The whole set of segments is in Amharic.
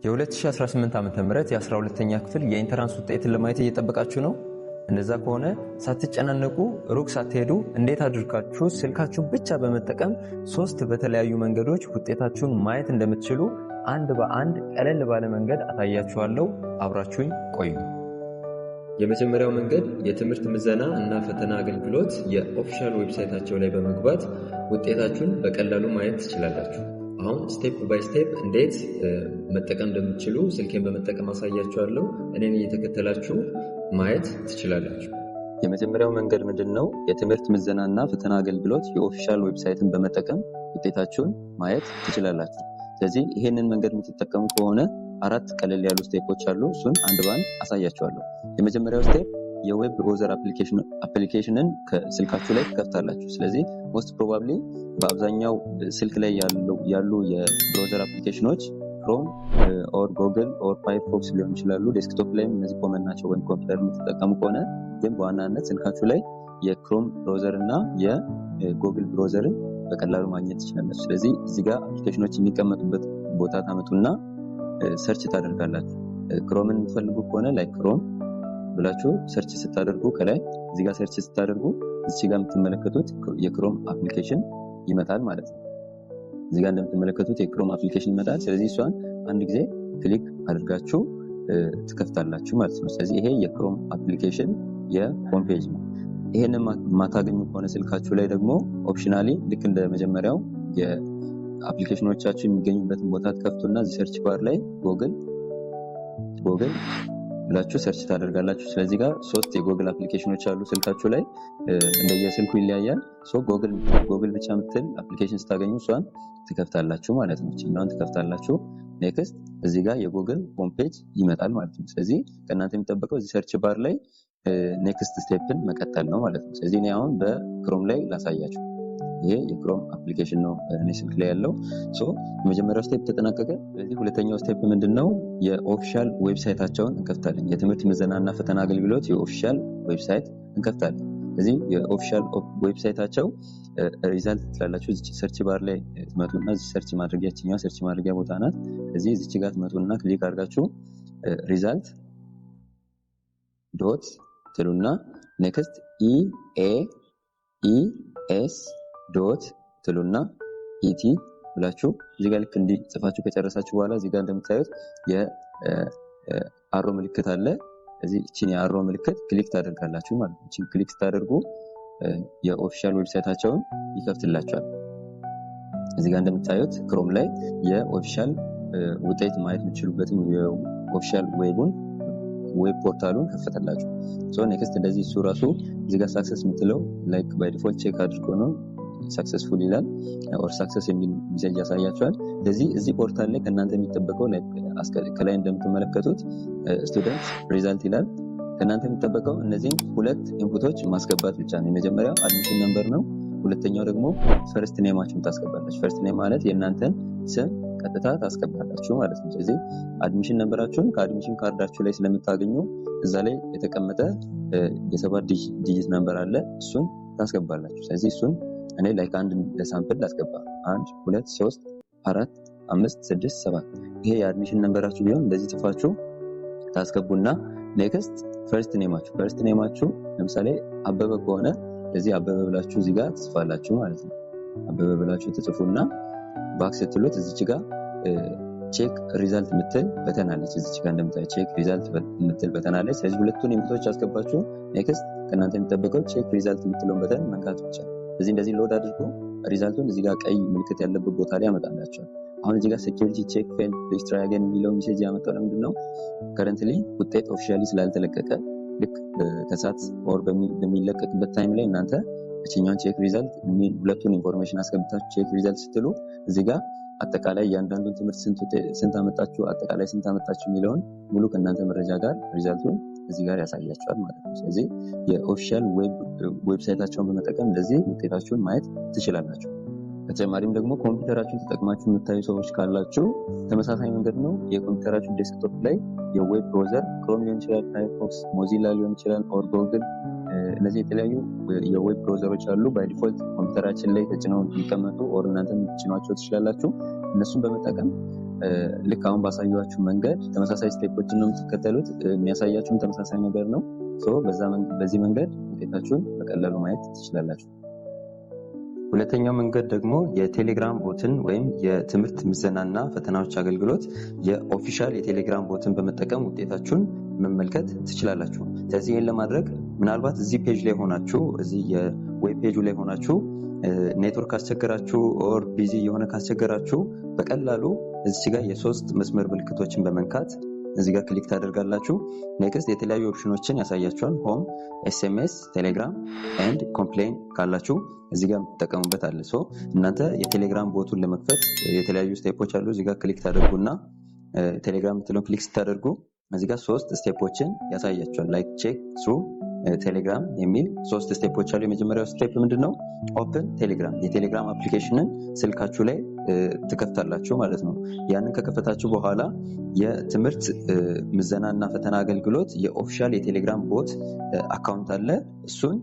የ2018 ዓ.ም የ12ኛ ክፍል የኢንተራንስ ውጤትን ለማየት እየጠበቃችሁ ነው? እንደዛ ከሆነ ሳትጨናነቁ ሩቅ ሳትሄዱ እንዴት አድርጋችሁ ስልካችሁን ብቻ በመጠቀም 3 በተለያዩ መንገዶች ውጤታችሁን ማየት እንደምትችሉ አንድ በአንድ ቀለል ባለ መንገድ አሳያችኋለሁ። አብራችሁኝ ቆዩ። የመጀመሪያው መንገድ የትምህርት ምዘና እና ፈተና አገልግሎት የኦፊሻል ዌብሳይታቸው ላይ በመግባት ውጤታችሁን በቀላሉ ማየት ትችላላችሁ። አሁን ስቴፕ ባይ ስቴፕ እንዴት መጠቀም እንደምትችሉ ስልኬን በመጠቀም አሳያችኋለሁ። እኔን እየተከተላችሁ ማየት ትችላላችሁ። የመጀመሪያው መንገድ ምንድነው? የትምህርት ምዘናና ፈተና አገልግሎት የኦፊሻል ዌብሳይትን በመጠቀም ውጤታችሁን ማየት ትችላላችሁ። ስለዚህ ይሄንን መንገድ የምትጠቀሙ ከሆነ 4 ቀለል ያሉ ስቴፖች አሉ። እሱን አንድ ባንድ አሳያችኋለሁ። የመጀመሪያው ስቴፕ የዌብ ብራውዘር አፕሊኬሽንን ከስልካችሁ ላይ ትከፍታላችሁ። ስለዚህ ሞስት ፕሮባብሊ በአብዛኛው ስልክ ላይ ያሉ የብራውዘር አፕሊኬሽኖች ክሮም ኦር ጉግል ኦር ፋየርፎክስ ሊሆን ይችላሉ። ዴስክቶፕ ላይም እነዚህ ኮመን ናቸው። ወይም ኮምፒውተር የምትጠቀሙ ከሆነ ግን በዋናነት ስልካችሁ ላይ የክሮም ብራውዘር እና የጉግል ብራውዘርን በቀላሉ ማግኘት ትችላላችሁ። ስለዚህ እዚህ ጋር አፕሊኬሽኖች የሚቀመጡበት ቦታ ታመጡና ሰርች ታደርጋላችሁ። ክሮምን የምትፈልጉ ከሆነ ላይ ክሮም ብላችሁ ሰርች ስታደርጉ ከላይ እዚህ ጋር ሰርች ስታደርጉ እዚህ ጋር የምትመለከቱት የክሮም አፕሊኬሽን ይመጣል ማለት ነው። እዚህ ጋር እንደምትመለከቱት የክሮም አፕሊኬሽን ይመጣል። ስለዚህ እሷን አንድ ጊዜ ክሊክ አድርጋችሁ ትከፍታላችሁ ማለት ነው። ስለዚህ ይሄ የክሮም አፕሊኬሽን የሆም ፔጅ ነው። ይሄንን ማታገኙ ከሆነ ስልካችሁ ላይ ደግሞ ኦፕሽናሊ ልክ እንደ መጀመሪያው የአፕሊኬሽኖቻችሁ የሚገኙበትን ቦታ ትከፍቱና እዚህ ሰርች ባር ላይ ጉግል ብላችሁ ሰርች ታደርጋላችሁ። ስለዚህ ጋር 3 የጉግል አፕሊኬሽኖች አሉ ስልካችሁ ላይ እንደየስልኩ ይለያያል። ጉግል ብቻ የምትል አፕሊኬሽን ስታገኙ እሷን ትከፍታላችሁ ማለት ነው። እኛውን ትከፍታላችሁ። ኔክስት እዚህ ጋር የጉግል ሆም ፔጅ ይመጣል ማለት ነው። ስለዚህ ከእናንተ የሚጠበቀው እዚህ ሰርች ባር ላይ ኔክስት ስቴፕን መቀጠል ነው ማለት ነው። ስለዚህ እኔ አሁን በክሮም ላይ ላሳያችሁ። ይሄ የክሮም አፕሊኬሽን ነው እኔ ስልክ ላይ ያለው። የመጀመሪያው ስቴፕ ተጠናቀቀ። ስለዚህ ሁለተኛው ስቴፕ ምንድነው? የኦፊሻል ዌብሳይታቸውን እንከፍታለን። የትምህርት ምዘናና ፈተና አገልግሎት የኦፊሻል ዌብሳይት እንከፍታለን። ስለዚህ የኦፊሻል ዌብሳይታቸው ሪዛልት ትላላችሁ። እዚህ ሰርች ባር ላይ ትመጡና እዚህ ሰርች ማድረጊያችኛው ሰርች ማድረጊያ ቦታ ናት። እዚህ እዚህ ጋር ትመጡና ክሊክ አድርጋችሁ ሪዛልት ዶት ትሉና ኔክስት ኢኤስ ዶት ትሉና ኢቲ ብላችሁ እዚህ ጋር ልክ እንዲህ ጽፋችሁ ከጨረሳችሁ በኋላ እዚህ ጋር እንደምታዩት የአሮ ምልክት አለ። እዚህ እቺን የአሮ ምልክት ክሊክ ታደርጋላችሁ ማለት ነው። እቺን ክሊክ ታደርጉ የኦፊሻል ዌብሳይታቸውን ይከፍትላችኋል። እዚህ ጋር እንደምታዩት ክሮም ላይ የኦፊሻል ውጤት ማየት የምትችሉበትን የኦፊሻል ዌብ ፖርታሉን ከፈተላችሁ። ኔክስት እንደዚህ እሱ ራሱ እዚህ ጋር ሳክሰስ የምትለው ላይክ ባይ ዲፎልት ቼክ አድርጎ ነው ሰክሰስፉል ይላል ኦር ሰክሰስ የሚል ሜሴጅ ያሳያችኋል። ስለዚህ እዚህ ፖርታል ላይ ከእናንተ የሚጠበቀው ከላይ እንደምትመለከቱት ስቱደንት ሪዛልት ይላል። ከእናንተ የሚጠበቀው እነዚህን 2 ኢንፑቶች ማስገባት ብቻ ነው። የመጀመሪያው አድሚሽን ነምበር ነው። ሁለተኛው ደግሞ ፈርስት ኔማችሁን ታስገባላችሁ። ፈርስት ኔም ማለት የእናንተን ስም ቀጥታ ታስገባላችሁ ማለት ነው። ስለዚህ አድሚሽን ነምበራችሁን ከአድሚሽን ካርዳችሁ ላይ ስለምታገኙ እዛ ላይ የተቀመጠ የ7 ዲጂት ነምበር አለ። እሱን ታስገባላችሁ። ስለዚህ እሱን እኔ ላይክ አንድ ለሳምፕል ላስገባ 1 2 3 4 5 6 7 ይሄ የአድሚሽን ነምበራችሁ ቢሆን እንደዚህ ጽፋችሁ ታስገቡና ኔክስት ፈርስት ኔማችሁ ለምሳሌ አበበ ከሆነ ስለዚህ አበበ ብላችሁ እዚህ ጋር ትጽፋላችሁ ማለት ነው። አበበ ብላችሁ ትጽፉና ባክ ስትሉት እዚች ጋር ቼክ ሪዛልት ምትል በተን አለች። እዚች ጋር እንደምታዩት ቼክ ሪዛልት ምትል በተን አለች። ስለዚህ ሁለቱን ኢንፑቶች አስገባችሁ ኔክስት ከእናንተ የሚጠበቀው ቼክ ሪዛልት ምትለውን በተን መንካት ብቻ። እንደዚህ ሎድ አድርጎ ሪዛልቱን እዚህ ጋር ቀይ ምልክት ያለበት ቦታ ላይ ያመጣላችኋል። አሁን እዚህ ጋር ሴኩሪቲ ቼክ ፌል ፕሊዝ ትራይ አገን የሚለው ሜሴጅ ያመጣው ለምንድነው? ከረንትሊ ውጤት ኦፊሻሊ ስላልተለቀቀ ልክ ከሰዓት ኦር በሚለቀቅበት ታይም ላይ እናንተ እቺኛውን ቼክ ሪዛልት ሁለቱን ኢንፎርሜሽን አስገብታችሁ ቼክ ሪዛልት ስትሉ እዚህ ጋር አጠቃላይ እያንዳንዱን ትምህርት ስንት አመጣችሁ አጠቃላይ ስንት አመጣችሁ የሚለውን ሙሉ ከእናንተ መረጃ ጋር ሪዛልቱን እዚህ ጋር ያሳያችኋል ማለት ነው። ስለዚህ የኦፊሻል ዌብሳይታቸውን በመጠቀም እንደዚህ ውጤታችሁን ማየት ትችላላችሁ። በተጨማሪም ደግሞ ኮምፒውተራችሁን ተጠቅማችሁ የምታዩ ሰዎች ካላችሁ ተመሳሳይ መንገድ ነው። የኮምፒውተራችሁ ዴስክቶፕ ላይ የዌብ ብራውዘር ክሮም ሊሆን ይችላል፣ ፋየርፎክስ፣ ሞዚላ ሊሆን ይችላል ኦር ጉግል እነዚህ የተለያዩ የዌብ ብራውዘሮች አሉ። ባይ ዲፎልት ኮምፒውተራችን ላይ ተጭነው የሚቀመጡ ኦር እናንተ ልትጭኗቸው ትችላላችሁ። እነሱን በመጠቀም ልክ አሁን ባሳያችሁ መንገድ ተመሳሳይ ስቴፖችን ነው የምትከተሉት። የሚያሳያችሁም ተመሳሳይ ነገር ነው። በዚህ መንገድ ውጤታችሁን በቀላሉ ማየት ትችላላችሁ። ሁለተኛው መንገድ ደግሞ የቴሌግራም ቦትን ወይም የትምህርት ምዘናና ፈተናዎች አገልግሎት የኦፊሻል የቴሌግራም ቦትን በመጠቀም ውጤታችሁን መመልከት ትችላላችሁ። ስለዚህ ይህን ለማድረግ ምናልባት እዚህ ፔጅ ላይ ሆናችሁ እዚህ የዌብ ፔጁ ላይ ሆናችሁ ኔትወርክ ካስቸገራችሁ ኦር ቢዚ የሆነ ካስቸገራችሁ በቀላሉ እዚህ ጋር የሶስት መስመር ምልክቶችን በመንካት እዚህ ጋር ክሊክ ታደርጋላችሁ። ኔክስት የተለያዩ ኦፕሽኖችን ያሳያችኋል። ሆም፣ ኤስኤምኤስ፣ ቴሌግራም ኤንድ ኮምፕሌን ካላችሁ እዚህ ጋር ተጠቀሙበት አለ። እናንተ የቴሌግራም ቦቱን ለመክፈት የተለያዩ ስቴፖች አሉ። እዚህ ጋር ክሊክ ታደርጉና ቴሌግራም ምትለውን ክሊክ ስታደርጉ እዚህ ጋር 3 ስቴፖችን ያሳያችኋል። ላይክ ቼክ ትሩ ቴሌግራም የሚል 3 ስቴፖች አሉ። የመጀመሪያው ስቴፕ ምንድነው? ኦፕን ቴሌግራም የቴሌግራም አፕሊኬሽንን ስልካችሁ ላይ ትከፍታላችሁ ማለት ነው። ያንን ከከፈታችሁ በኋላ የትምህርት ምዘናና ፈተና አገልግሎት የኦፊሻል የቴሌግራም ቦት አካውንት አለ። እሱን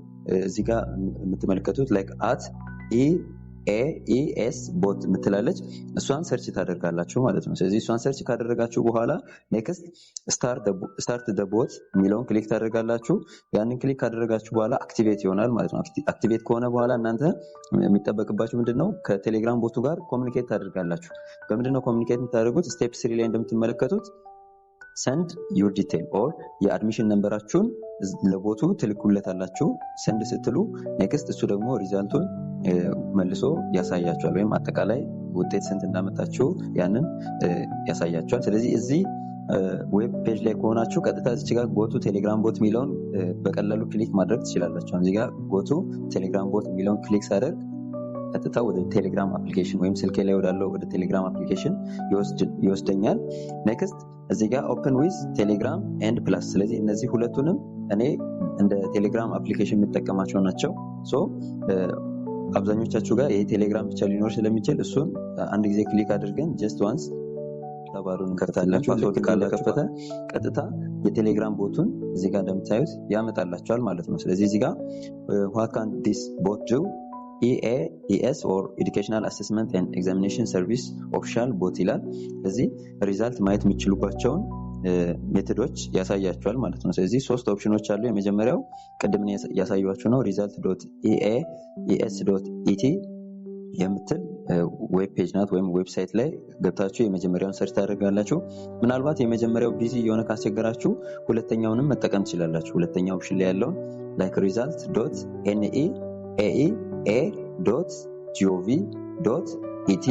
እዚህ ጋር የምትመለከቱት ላይክ AES ቦት ምትላለች እሷን ሰርች ታደርጋላችሁ ማለት ነው። ስለዚህ እሷን ሰርች ካደረጋችሁ በኋላ ኔክስት ስታርት ዘ ቦት የሚለውን ክሊክ ታደርጋላችሁ። ያንን ክሊክ ካደረጋችሁ በኋላ አክቲቬት ይሆናል ማለት ነው። አክቲቬት ከሆነ በኋላ እናንተ የሚጠበቅባችሁ ምንድነው? ከቴሌግራም ቦቱ ጋር ኮሙኒኬት ታደርጋላችሁ። በምንድነው ኮሙኒኬት የምታደርጉት? ስቴፕ 3 ላይ እንደምትመለከቱት ሰንድ ዩር ዲቴል ኦር የአድሚሽን ነምበራችሁን ለቦቱ ትልኩለታላችሁ። ሰንድ ስትሉ ኔክስት እሱ ደግሞ ሪዛልቱን መልሶ ያሳያችኋል፣ ወይም አጠቃላይ ውጤት ስንት እንዳመጣችሁ ያንን ያሳያችኋል። ስለዚህ እዚህ ዌብ ፔጅ ላይ ከሆናችሁ ቀጥታ እዚህ ጋር ጎቱ ቴሌግራም ቦት የሚለውን በቀላሉ ክሊክ ማድረግ ትችላላችሁ። እዚህ ጋር ጎቱ ቴሌግራም ቦት የሚለውን ክሊክ ሳደርግ ቀጥታ ወደ ቴሌግራም አፕሊኬሽን ወይም ስልኬ ላይ ወዳለው ወደ ቴሌግራም አፕሊኬሽን ይወስደኛል። ኔክስት እዚህ ጋር ኦፕን ዊዝ ቴሌግራም ኤንድ ፕላስ። ስለዚህ እነዚህ ሁለቱንም እኔ እንደ ቴሌግራም አፕሊኬሽን የምጠቀማቸው ናቸው። አብዛኞቻችሁ ጋር ይሄ ቴሌግራም ብቻ ሊኖር ስለሚችል እሱን አንድ ጊዜ ክሊክ አድርገን ጀስት ዋንስ ተባሩን ከፍታላችሁ። ፓስወርድ ካለከፈተ ቀጥታ የቴሌግራም ቦቱን እዚህ ጋር እንደምታዩት ያመጣላችኋል ማለት ነው። ስለዚህ እዚህ ጋር what can this bot do EAS or Educational Assessment and Examination Service Official Bot ይላል። ስለዚህ ሪዛልት ማየት የምትችሉባቸውን ሜቶዶች ያሳያችኋል ማለት ነው። ስለዚህ 3 ኦፕሽኖች አሉ። የመጀመሪያው ቅድም ያሳያችሁ ነው result.eaes.et የምትል ዌብ ፔጅ ናት፣ ወይም ዌብሳይት ላይ ገብታችሁ የመጀመሪያውን ሰርች ታደርጋላችሁ። ምናልባት የመጀመሪያው ቢዚ የሆነ ካስቸገራችሁ ሁለተኛውንም መጠቀም ትችላላችሁ። ሁለተኛው ኦፕሽን ላይ ያለውን like result.neaa.gov.et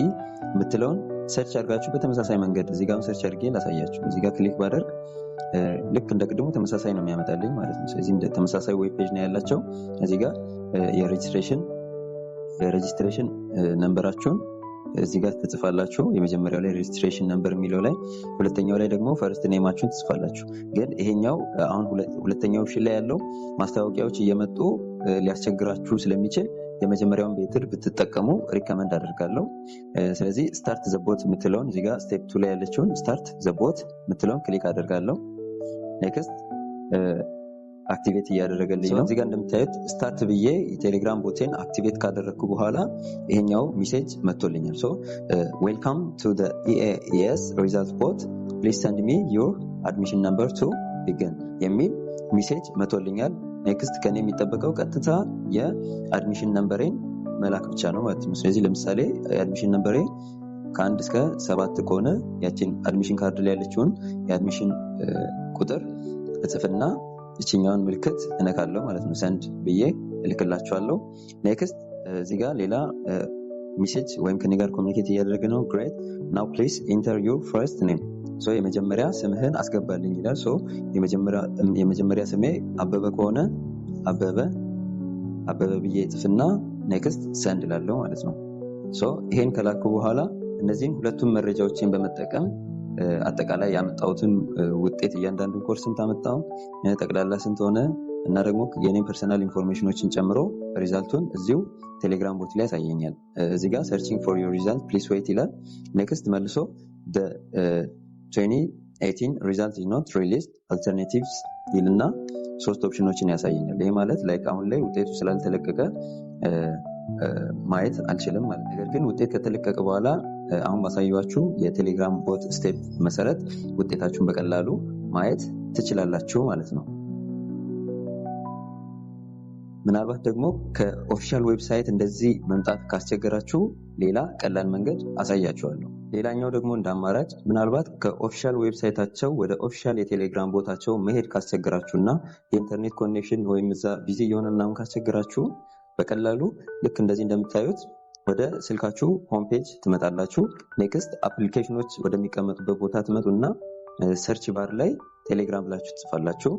የምትለውን ሰርች አድርጋችሁ በተመሳሳይ መንገድ እዚህ ጋር ሰርች አድርጌ ላሳያችሁ። እዚህ ጋር ክሊክ ባደርግ ልክ እንደቅድሙ ተመሳሳይ ነው የሚያመጣልኝ ማለት ነው። ስለዚህ እንደ ተመሳሳይ ዌብ ፔጅ ነው ያላቸው። እዚህ ጋር የሬጂስትሬሽን ነምበራችሁን እዚህ ጋር ትጽፋላችሁ። የመጀመሪያው ላይ ሬጂስትሬሽን ነምበር የሚለው ላይ፣ ሁለተኛው ላይ ደግሞ ፈርስት ኔማችሁን ትጽፋላችሁ። ግን ይሄኛው አሁን ሁለተኛው ኦፕሽን ላይ ያለው ማስታወቂያዎች እየመጡ ሊያስቸግራችሁ ስለሚችል የመጀመሪያውን ሜተድ ብትጠቀሙ ሪከመንድ አደርጋለሁ። ስለዚህ ስታርት ዘ ቦት የምትለውን እዚህ ጋር ስቴፕ 2 ላይ ያለችውን ስታርት ዘ ቦት የምትለውን ክሊክ አደርጋለሁ። ኔክስት አክቲቬት እያደረገልኝ ነው። እዚህ ጋር እንደምታዩት ስታርት ብዬ የቴሌግራም ቦቴን አክቲቬት ካደረግኩ በኋላ ይሄኛው ሜሴጅ መጥቶልኛል። ዌልካም ቱ ዘ EAS ሪዛልት ቦት ፕሊዝ ሰንድ ሚ ዩር አድሚሽን ነምበር ቱ ቢግን የሚል ሜሴጅ መጥቶልኛል። ኔክስት ከኔ የሚጠበቀው ቀጥታ የአድሚሽን ነምበሬን መላክ ብቻ ነው ማለት ነው። ስለዚህ ለምሳሌ የአድሚሽን ነምበሬ ከ1 እስከ 7 ከሆነ ያቺን አድሚሽን ካርድ ላይ ያለችውን የአድሚሽን ቁጥር እጽፍና እቺኛውን ምልክት እነካለሁ ማለት ነው። ሰንድ ብዬ እልክላችኋለሁ። ኔክስት እዚህ ጋር ሌላ ሜሴጅ ወይም ከኔ ጋር ኮሙኒኬት እያደረገ ነው። ግሬት ናው ፕሊዝ ኢንተር ዩር ፈርስት ኔም። የመጀመሪያ ስምህን አስገባልኝ ይላል። የመጀመሪያ ስሜ አበበ ከሆነ አበበ ብዬ እጽፍና ኔክስት ሰንድ ላለው ማለት ነው። ይሄን ከላኩ በኋላ እነዚህን ሁለቱም መረጃዎችን በመጠቀም አጠቃላይ ያመጣሁትን ውጤት እያንዳንዱ ኮርስ ስንት አመጣው፣ ጠቅላላ ስንት ሆነ እና ደግሞ የኔ ፐርሰናል ኢንፎርሜሽኖችን ጨምሮ ሪዛልቱን እዚሁ ቴሌግራም ቦት ላይ ያሳየኛል። እዚህ ጋር searching for your result please wait ይላል። ኔክስት መልሶ the 2018 result is not released alternatives ይልና 3 ኦፕሽኖችን ያሳየኛል። ይሄ ማለት ላይክ አሁን ላይ ውጤቱ ስላልተለቀቀ ማየት አልችልም ማለት። ነገር ግን ውጤት ከተለቀቀ በኋላ አሁን ባሳየኋችሁ የቴሌግራም ቦት ስቴፕ መሰረት ውጤታችሁን በቀላሉ ማየት ትችላላችሁ ማለት ነው። ምናልባት ደግሞ ከኦፊሻል ዌብሳይት እንደዚህ መምጣት ካስቸገራችሁ ሌላ ቀላል መንገድ አሳያችኋለሁ። ሌላኛው ደግሞ እንደ አማራጭ ምናልባት ከኦፊሻል ዌብሳይታቸው ወደ ኦፊሻል የቴሌግራም ቦታቸው መሄድ ካስቸገራችሁና የኢንተርኔት ኮኔክሽን ወይም እዛ ቢዚ የሆነ ምናምን ካስቸገራችሁ በቀላሉ ልክ እንደዚህ እንደምታዩት ወደ ስልካችሁ ሆም ፔጅ ትመጣላችሁ። ኔክስት አፕሊኬሽኖች ወደሚቀመጡበት ቦታ ትመጡና ሰርች ባር ላይ ቴሌግራም ብላችሁ ትጽፋላችሁ።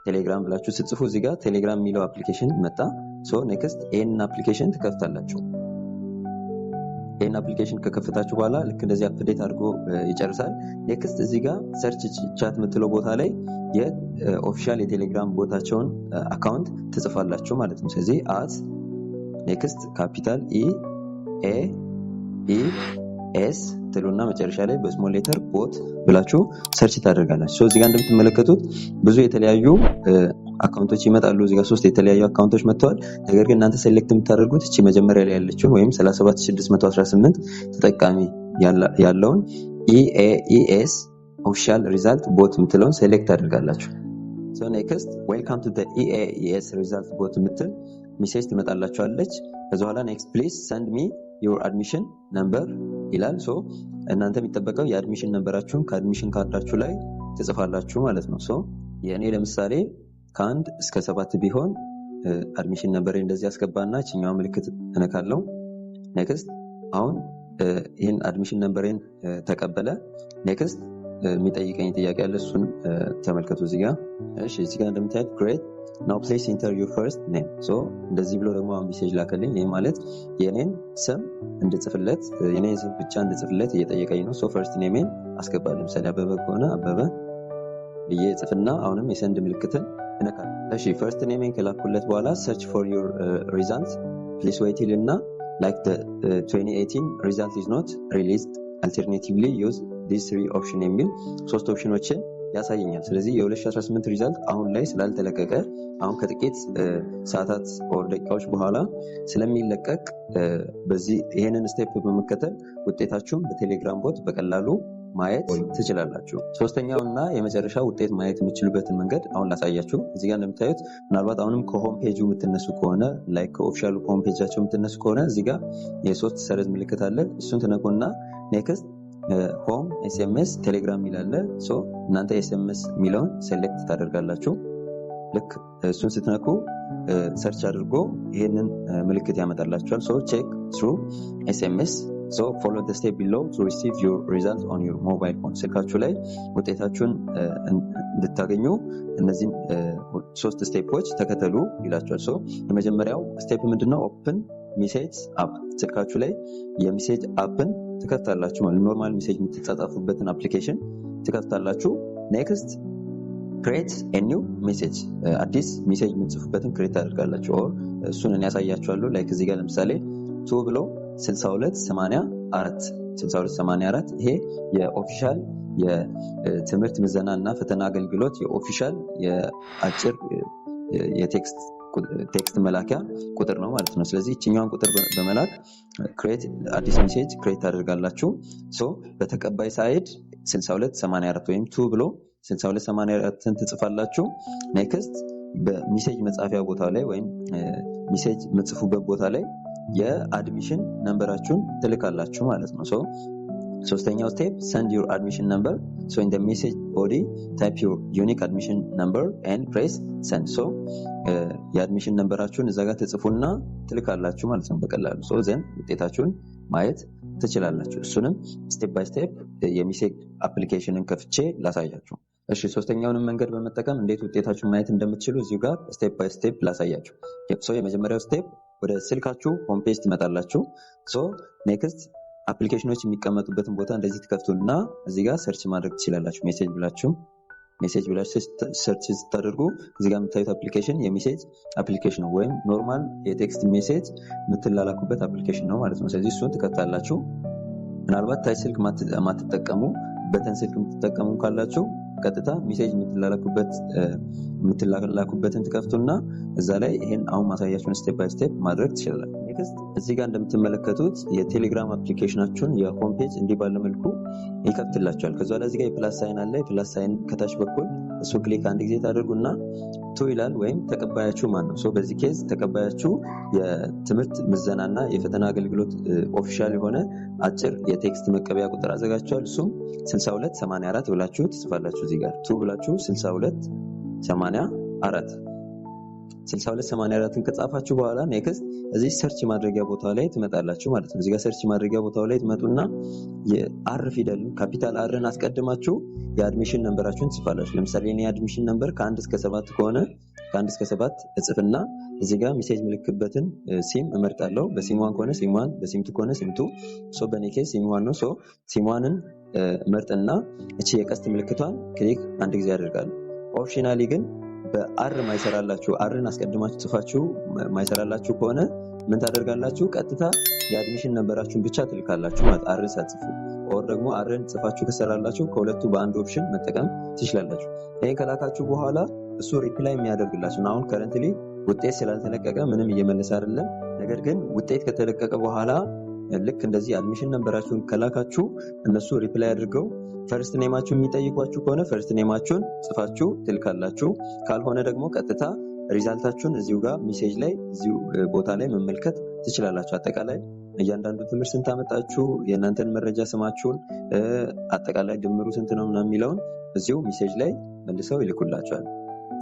ቴሌግራም ብላችሁ ስትጽፉ እዚህ ጋር ቴሌግራም የሚለው አፕሊኬሽን መጣ። ኔክስት ይህንን አፕሊኬሽን ትከፍታላችሁ። ይህን አፕሊኬሽን ከከፍታችሁ በኋላ ልክ እንደዚህ አፕዴት አድርጎ ይጨርሳል። ኔክስት እዚህ ጋር ሰርች ቻት የምትለው ቦታ ላይ የኦፊሻል የቴሌግራም ቦታቸውን አካውንት ትጽፋላችሁ ማለት ነው። ስለዚህ አት ኔክስት ካፒታል EAES ትሉና መጨረሻ ላይ በስሞል ሌተር ቦት ብላችሁ ሰርች ታደርጋላችሁ። እዚህ ጋር እንደምትመለከቱት ብዙ የተለያዩ አካውንቶች ይመጣሉ። እዚህ ጋር 3 የተለያዩ አካውንቶች መጥተዋል። ነገር ግን እናንተ ሴሌክት የምታደርጉት እቺ መጀመሪያ ላይ ያለችውን ወይም 37618 ተጠቃሚ ያለውን EAES ኦፊሻል ሪዛልት ቦት የምትለውን ሴሌክት ታደርጋላችሁ። ኔክስት ዌልካም ቱ EAES ሪዛልት ቦት የምትል ሜሴጅ ትመጣላችኋለች። ከዛ በኋላ ኔክስት ፕሊዝ ሰንድ ሚ ዩር አድሚሽን ነምበር ይላል። እናንተ የሚጠበቀው የአድሚሽን ነምበራችሁን ከአድሚሽን ካርዳችሁ ላይ ትጽፋላችሁ ማለት ነው። የእኔ ለምሳሌ ከ1 እስከ 7 ቢሆን አድሚሽን ነምበሬ እንደዚህ አስገባና እችኛዋ ምልክት እነካለው። ኔክስት አሁን ይህን አድሚሽን ነምበሬን ተቀበለ። ኔክስት የሚጠይቀኝ ጥያቄ አለ፣ እሱን ተመልከቱ እዚህ ጋር። እዚህ ጋር እንደምታዩት ግሬት ናው ፕሌስ ኢንተር ዩር ፈርስት ኔም። እንደዚህ ብሎ ደግሞ ሜሴጅ ላከልኝ። ይህ ማለት የኔን ስም እንድጽፍለት የኔን ስም ብቻ እንድጽፍለት እየጠየቀኝ ነው። ፈርስት ኔሜን አስገባለሁ። ለምሳሌ አበበ ከሆነ አበበ ብዬ ጽፍና አሁንም የሰንድ ምልክትን እነካለሁ። ፈርስት ኔሜን ከላኩለት በኋላ ሰርች ፎር ዩር ሪዛልት ፕሊስ ዌይት ይልና ላይክ the 2018 result is not released alternatively use these 3 option የሚል 3 ኦፕሽኖችን ያሳየኛል። ስለዚህ የ2018 ሪዛልት አሁን ላይ ስላልተለቀቀ አሁን ከጥቂት ሰዓታት ወር ደቂቃዎች በኋላ ስለሚለቀቅ በዚህ ይሄንን ስቴፕ በመከተል ውጤታችሁን በቴሌግራም ቦት በቀላሉ ማየት ትችላላችሁ። ሶስተኛው እና የመጨረሻ ውጤት ማየት የምትችሉበትን መንገድ አሁን ላሳያችሁ። እዚህ ጋር እንደምታዩት ምናልባት አሁንም ከሆም ፔጁ የምትነሱ ከሆነ ላይክ ከኦፊሻሉ ሆም ፔጃቸው የምትነሱ ከሆነ እዚህ ጋር የ3 ሰረዝ ምልክት አለ። እሱን ትነኩና ኔክስት ሆም ኤስኤምኤስ ቴሌግራም ይላል። እናንተ ኤስኤምኤስ የሚለውን ሴሌክት ታደርጋላችሁ። ልክ እሱን ስትነኩ ሰርች አድርጎ ይሄንን ምልክት ያመጣላችኋል። ቼክ ትሩ ኤስኤምኤስ follow the step below to receive your result on your mobile phone። ስልካችሁ ላይ ውጤታችሁን እንድታገኙ እነዚህን 3 ስቴፖች ተከተሉ ይላችኋል። የመጀመሪያው ስቴፕ ምንድነው? ኦፕን ሜሴጅ አፕ። ስልካችሁ ላይ የሜሴጅ አፕን ትከፍታላችሁ ማለት ኖርማል ሜሴጅ የምትጻጻፉበትን አፕሊኬሽን ትከፍታላችሁ። ኔክስት ክሬት ኤ ኒው ሜሴጅ፣ አዲስ ሜሴጅ የምትጽፉበትን ክሬት ታደርጋላችሁ። እሱን እኔ ያሳያችኋለሁ። ላይክ እዚህ ጋር ለምሳሌ 2 ብሎ 6284 ይሄ የኦፊሻል የትምህርት ምዘና እና ፈተና አገልግሎት የኦፊሻል የአጭር የቴክስት መላኪያ ቁጥር ነው ማለት ነው። ስለዚህ እችኛዋን ቁጥር በመላክ ክሬት አዲስ ሜሴጅ ክሬት ታደርጋላችሁ። በተቀባይ ሳይድ 6284 ወይም 2 ብሎ 6284ን ትጽፋላችሁ። ኔክስት በሜሴጅ መጻፊያ ቦታ ላይ ወይም ሜሴጅ የምትጽፉበት ቦታ ላይ የአድሚሽን ነምበራችሁን ትልካላችሁ ማለት ነው። ሶስተኛው ስቴፕ send your admission number. in the message body type your unique admission number and press send. የአድሚሽን ነምበራችሁን እዛ ጋር ትጽፉና ትልካላችሁ ማለት ነው በቀላሉ። ዘን ውጤታችሁን ማየት ትችላላችሁ። እሱንም ስቴፕ ባይ ስቴፕ የሜሴጅ አፕሊኬሽንን ከፍቼ ላሳያችሁ። ሶስተኛውንም መንገድ በመጠቀም እንዴት ውጤታችሁን ማየት እንደምትችሉ እዚሁ ጋር ስቴፕ ባይ ስቴፕ ላሳያችሁ። የመጀመሪያው ስቴፕ ወደ ስልካችሁ ሆም ፔጅ ትመጣላችሁ። ኔክስት አፕሊኬሽኖች የሚቀመጡበትን ቦታ እንደዚህ ትከፍቱና እዚህ ጋር ሰርች ማድረግ ትችላላችሁ። ሜሴጅ ብላችሁ ሰርች ስታደርጉ እዚህ ጋር የምታዩት አፕሊኬሽን የሜሴጅ አፕሊኬሽን ነው ወይም ኖርማል የቴክስት ሜሴጅ የምትላላኩበት አፕሊኬሽን ነው ማለት ነው። ስለዚህ እሱን ትከፍታላችሁ። ምናልባት ታች ስልክ ማትጠቀሙ በተን ስልክ የምትጠቀሙ ካላችሁ ቀጥታ ሜሴጅ የምትላላኩበትን ትከፍቱና እዛ ላይ ይሄን አሁን ማሳያችሁን ስቴፕ ባይ ስቴፕ ማድረግ ትችላላችሁ። ኔክስት እዚህ ጋር እንደምትመለከቱት የቴሌግራም አፕሊኬሽናችሁን የሆም ፔጅ እንዲህ ባለ መልኩ ይከፍትላችኋል። ከዛ ላይ እዚህ ጋር የፕላስ ሳይን አለ። የፕላስ ሳይን ከታች በኩል እሱ ክሊክ አንድ ጊዜ ታደርጉና ቱ ይላል ወይም ተቀባያችሁ ማን ነው። በዚህ ኬዝ ተቀባያችሁ የትምህርት ምዘናና የፈተና አገልግሎት ኦፊሻል የሆነ አጭር የቴክስት መቀበያ ቁጥር አዘጋጅቷል። እሱም 6284 ብላችሁ ትጽፋላችሁ። እዚህ ጋር ቱ ብላችሁ 6284 ከጻፋችሁ በኋላ ኔክስት እዚህ ሰርች ማድረጊያ ቦታ ላይ ትመጣላችሁ ማለት ነው። እዚህ ጋር ሰርች ማድረጊያ ቦታው ላይ ትመጡና የአር ፊደል ካፒታል አርን አስቀድማችሁ የአድሚሽን ነምበራችሁን ትጽፋላችሁ። ለምሳሌ እኔ የአድሚሽን ነምበር ከ1 እስከ 7 ከሆነ ከ1 እስከ 7 እጽፍና እዚህ ጋር ሜሴጅ ምልክበትን ሲም እመርጣለሁ። በሲም 1 ከሆነ ሲም 1፣ በሲም 2 ከሆነ ሲም 2። በኔ ኬስ ሲም 1 ነው። ሲም 1ን እመርጥና እቺ የቀስት ምልክቷን ክሊክ አንድ ጊዜ አደርጋለሁ። ኦፕሽናሊ ግን በአር ማይሰራላችሁ አርን አስቀድማችሁ ጽፋችሁ ማይሰራላችሁ ከሆነ ምን ታደርጋላችሁ? ቀጥታ የአድሚሽን ነምበራችሁን ብቻ ትልካላችሁ ማለት አርን ሳትጽፉ። ኦር ደግሞ አርን ጽፋችሁ ከሰራላችሁ ከሁለቱ በአንድ ኦፕሽን መጠቀም ትችላላችሁ። ይሄን ከላካችሁ በኋላ እሱ ሪፕላይ የሚያደርግላችሁ አሁን ከረንትሊ ውጤት ስላልተለቀቀ ምንም እየመለሰ አይደለም። ነገር ግን ውጤት ከተለቀቀ በኋላ ልክ እንደዚህ አድሚሽን ነምበራችሁን ከላካችሁ እነሱ ሪፕላይ አድርገው ፈርስት ኔማችሁን የሚጠይቋችሁ ከሆነ ፈርስት ኔማችሁን ጽፋችሁ ትልካላችሁ። ካልሆነ ደግሞ ቀጥታ ሪዛልታችሁን እዚሁ ጋር ሜሴጅ ላይ እዚሁ ቦታ ላይ መመልከት ትችላላችሁ። አጠቃላይ እያንዳንዱ ትምህርት ስንት አመጣችሁ፣ የእናንተን መረጃ ስማችሁን፣ አጠቃላይ ድምሩ ስንት ነው ምናምን የሚለውን እዚሁ ሜሴጅ ላይ መልሰው ይልኩላችኋል።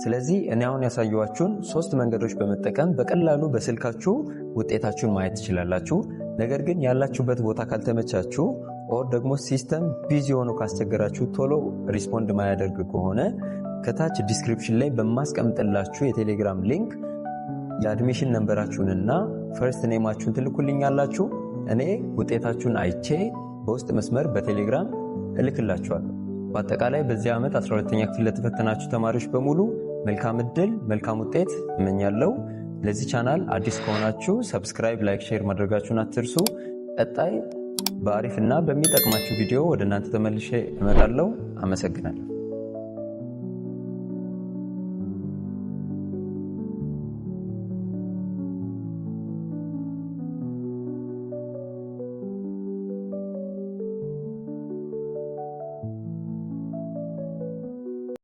ስለዚህ እኔ አሁን ያሳየኋችሁን 3 መንገዶች በመጠቀም በቀላሉ በስልካችሁ ውጤታችሁን ማየት ትችላላችሁ። ነገር ግን ያላችሁበት ቦታ ካልተመቻችሁ ኦር ደግሞ ሲስተም ቢዚ ሆኖ ካስቸገራችሁ ቶሎ ሪስፖንድ ማያደርግ ከሆነ ከታች ዲስክሪፕሽን ላይ በማስቀምጥላችሁ የቴሌግራም ሊንክ የአድሚሽን ነምበራችሁንና ፈርስት ኔማችሁን ትልኩልኛላችሁ። እኔ ውጤታችሁን አይቼ በውስጥ መስመር በቴሌግራም እልክላችኋለሁ። በአጠቃላይ በዚህ ዓመት 12ኛ ክፍል ለተፈተናችሁ ተማሪዎች በሙሉ መልካም እድል፣ መልካም ውጤት እመኛለሁ። ለዚህ ቻናል አዲስ ከሆናችሁ ሰብስክራይብ፣ ላይክ፣ ሼር ማድረጋችሁን አትርሱ። ቀጣይ በአሪፍና በሚጠቅማችሁ ቪዲዮ ወደ እናንተ ተመልሼ እመጣለሁ። አመሰግናለሁ።